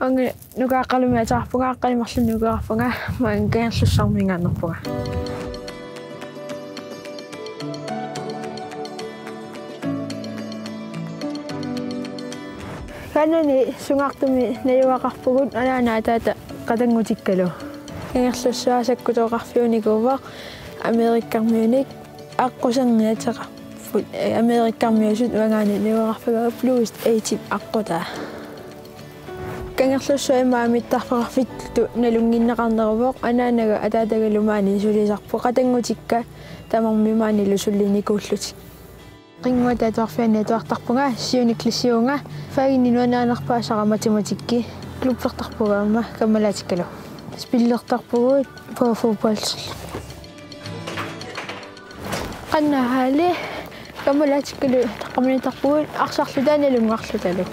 Ange nukaqalumiataqarpunga qalimarlunuuqarpunga maankiarlussarmingaannerpunga. Kanani sungartumi nayuaqarpugut anaana taata qatangutikkalu. Ingerlussuasakkutoqarfiunikuuvaq Amerikkarmiunik аққусангиатеқарфут Америккармиусут вангаани нуақарфага плюс 80 аққутаа. Кангерлуссуимаамиттарфеқарфитту налунгиннеқарнерувоқ анаанага атаатагалумаани сулисарпу қатангутикка тамармимаанилу суллиникууллутик. Qiнгуата туарфиани туартарпунга сиуниклиссиунга фагини нуанаанерпаасара математикки клублертарпугаама камалаатиккалу. Спиллертарпугуут по футболсерл. Qannahaali kamalaatikkulu taqaminitарпугут арсарлутааналунгарлуталу.